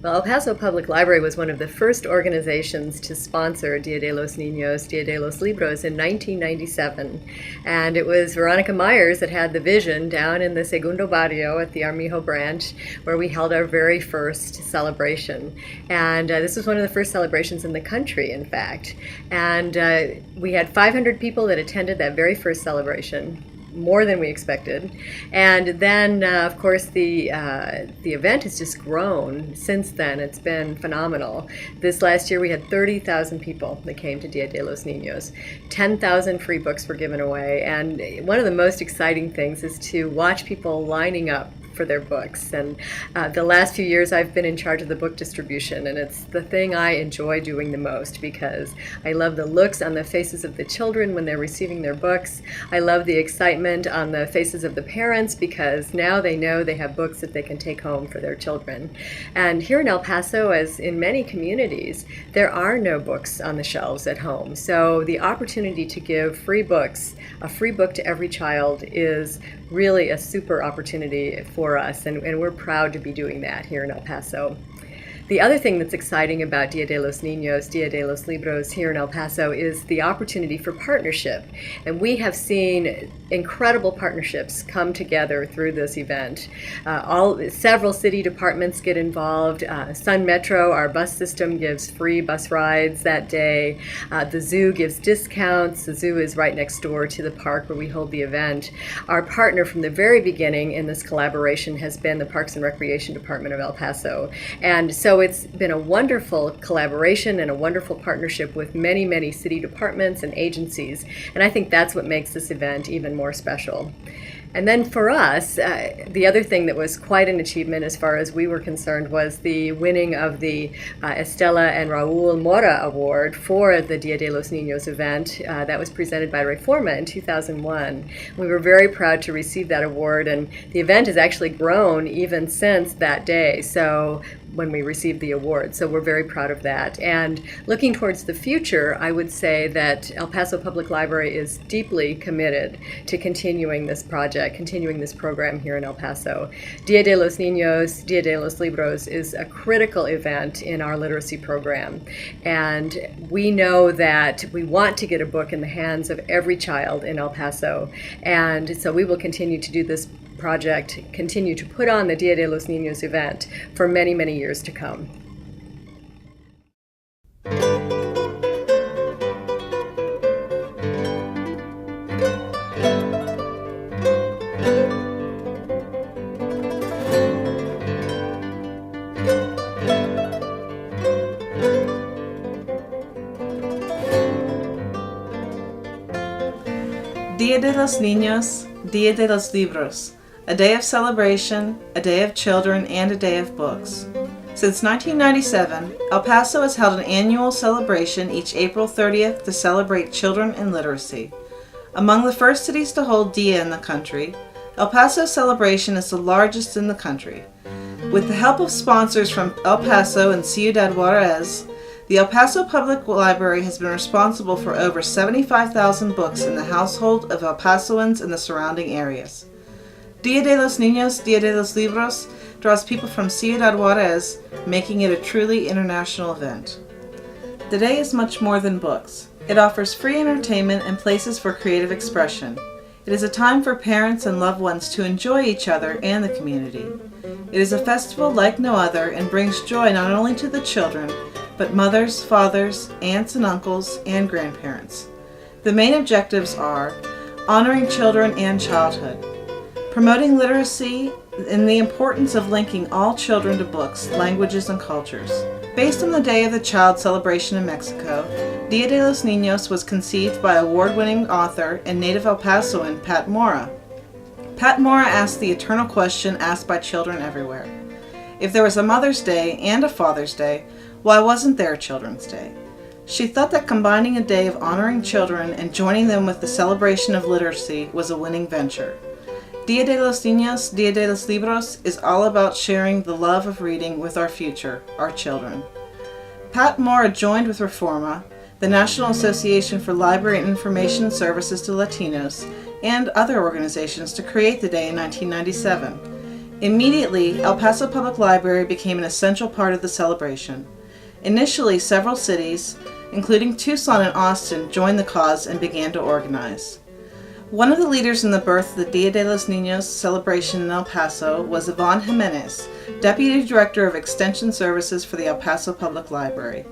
Well, El Paso Public Library was one of the first organizations to sponsor Dia de los Niños, Dia de los Libros in 1997. And it was Veronica Myers that had the vision down in the Segundo Barrio at the Armijo branch where we held our very first celebration. And this was one of the first celebrations in the country, in fact. And we had 500 people that attended that very first celebration, more than we expected. And then, of course, the event has just grown since then. It's been phenomenal. This last year we had 30,000 people that came to Dia de los Niños. 10,000 free books were given away. And one of the most exciting things is to watch people lining up for their books. And the last few years I've been in charge of the book distribution, and it's the thing I enjoy doing the most because I love the looks on the faces of the children when they're receiving their books. I love the excitement on the faces of the parents because now they know they have books that they can take home for their children. And here in El Paso, as in many communities, there are no books on the shelves at home. So the opportunity to give free books, a free book to every child, is really a super opportunity for us, and we're proud to be doing that here in El Paso. The other thing that's exciting about Dia de los Niños, Dia de los Libros here in El Paso is the opportunity for partnership. And we have seen incredible partnerships come together through this event. Several city departments get involved. Sun Metro, our bus system, gives free bus rides that day. The zoo gives discounts. The zoo is right next door to the park where we hold the event. Our partner from the very beginning in this collaboration has been the Parks and Recreation Department of El Paso. And so it's been a wonderful collaboration and a wonderful partnership with many, many city departments and agencies. And I think that's what makes this event even more special. And then for us, the other thing that was quite an achievement as far as we were concerned was the winning of the Estela and Raul Mora Award for the Dia de los Niños event that was presented by Reforma in 2001. We were very proud to receive that award, and the event has actually grown even since that day. So when we received the award. So we're very proud of that. And looking towards the future, I would say that El Paso Public Library is deeply committed to continuing this project, continuing this program here in El Paso. Dia de los Niños, Dia de los Libros is a critical event in our literacy program. And we know that we want to get a book in the hands of every child in El Paso. And so we will continue to do this project, continue to put on the Dia de los Niños event for many, many years to come. Dia de los Niños, Dia de los Libros. A day of celebration, a day of children, and a day of books. Since 1997, El Paso has held an annual celebration each April 30th to celebrate children and literacy. Among the first cities to hold Dia in the country, El Paso's celebration is the largest in the country. With the help of sponsors from El Paso and Ciudad Juarez, the El Paso Public Library has been responsible for over 75,000 books in the household of El Pasoans and the surrounding areas. Dia de los Niños, Dia de los Libros draws people from Ciudad Juarez, making it a truly international event. The day is much more than books. It offers free entertainment and places for creative expression. It is a time for parents and loved ones to enjoy each other and the community. It is a festival like no other and brings joy not only to the children, but mothers, fathers, aunts and uncles, and grandparents. The main objectives are honoring children and childhood, promoting literacy and the importance of linking all children to books, languages, and cultures. Based on the Day of the Child celebration in Mexico, Dia de los Niños was conceived by award-winning author and native El Pasoan Pat Mora. Pat Mora asked the eternal question asked by children everywhere. If there was a Mother's Day and a Father's Day, why wasn't there a Children's Day? She thought that combining a day of honoring children and joining them with the celebration of literacy was a winning venture. Dia de los Niños, Dia de los Libros is all about sharing the love of reading with our future, our children. Pat Mora joined with Reforma, the National Association for Library and Information Services to Latinos, and other organizations to create the day in 1997. Immediately, El Paso Public Library became an essential part of the celebration. Initially, several cities, including Tucson and Austin, joined the cause and began to organize. One of the leaders in the birth of the Dia de los Niños celebration in El Paso was Yvonne Jimenez, Deputy Director of Extension Services for the El Paso Public Library.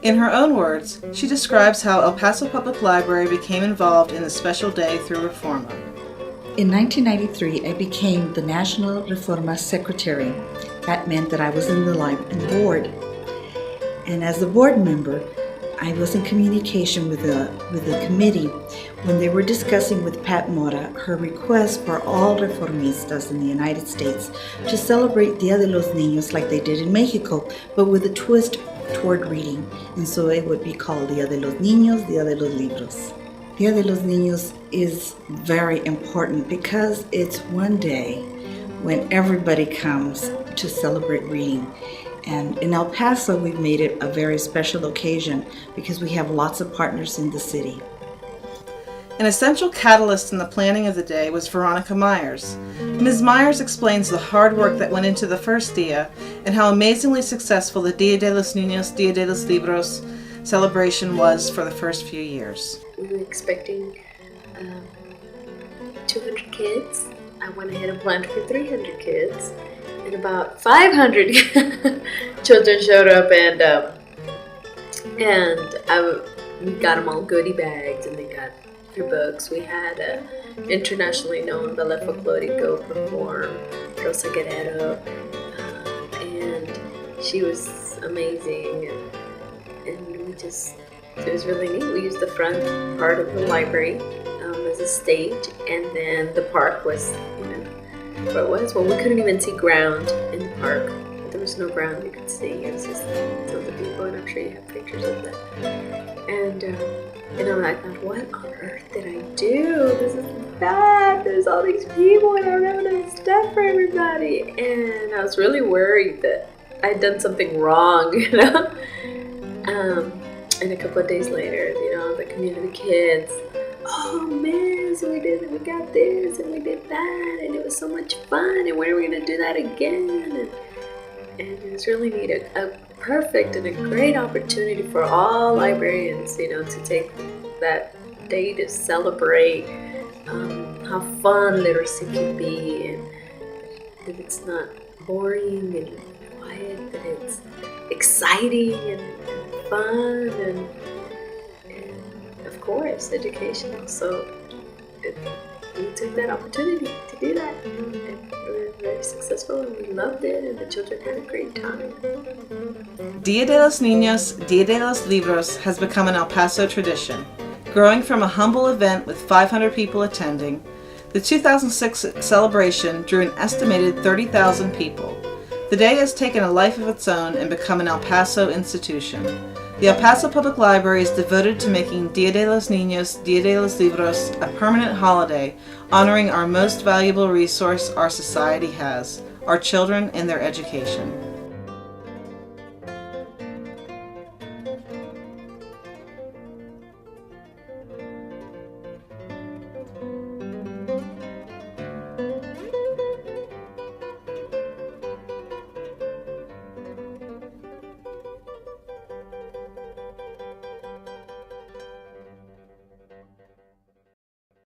In her own words, she describes how El Paso Public Library became involved in the special day through Reforma. In 1993, I became the National Reforma Secretary. That meant that I was in the board. And as the board member, I was in communication with the committee when they were discussing with Pat Mora her request for all reformistas in the United States to celebrate Dia de los Niños like they did in Mexico, but with a twist toward reading. And so it would be called Dia de los Niños, Dia de los Libros. Dia de los Niños is very important because it's one day when everybody comes to celebrate reading. And in El Paso, we've made it a very special occasion because we have lots of partners in the city. An essential catalyst in the planning of the day was Veronica Myers. Ms. Myers explains the hard work that went into the first Dia and how amazingly successful the Dia de los Niños, Dia de los Libros celebration was for the first few years. We were expecting 200 kids. I went ahead and planned for 300 kids. And about 500 children showed up, and we got them all goodie bags, and they got their books. We had internationally known ballet folklorico perform, Rosa Guerrero, and she was amazing, and it was really neat. We used the front part of the library as a stage, and then the park was, where it was. Well, we couldn't even see ground in the park. There was no ground you could see. It was just tons of people, and I'm sure you have pictures of that. And I thought, what on earth did I do? This is bad. There's all these people, and I don't have enough stuff for everybody. And I was really worried that I'd done something wrong, And a couple of days later, the community kids, oh man, so we got this and we did that, and it was so much fun, and when are we going to do that again? And it was really neat, a perfect and a great opportunity for all librarians, to take that day to celebrate how fun literacy can be, and that it's not boring and quiet, that it's exciting and fun and of course educational. So we took that opportunity to do that, and we were very successful, and we loved it, and the children had a great time. Dia de los Niños, Dia de los Libros has become an El Paso tradition. Growing from a humble event with 500 people attending, the 2006 celebration drew an estimated 30,000 people. The day has taken a life of its own and become an El Paso institution. The El Paso Public Library is devoted to making Dia de los Niños, Dia de los Libros a permanent holiday, honoring our most valuable resource our society has, our children and their education.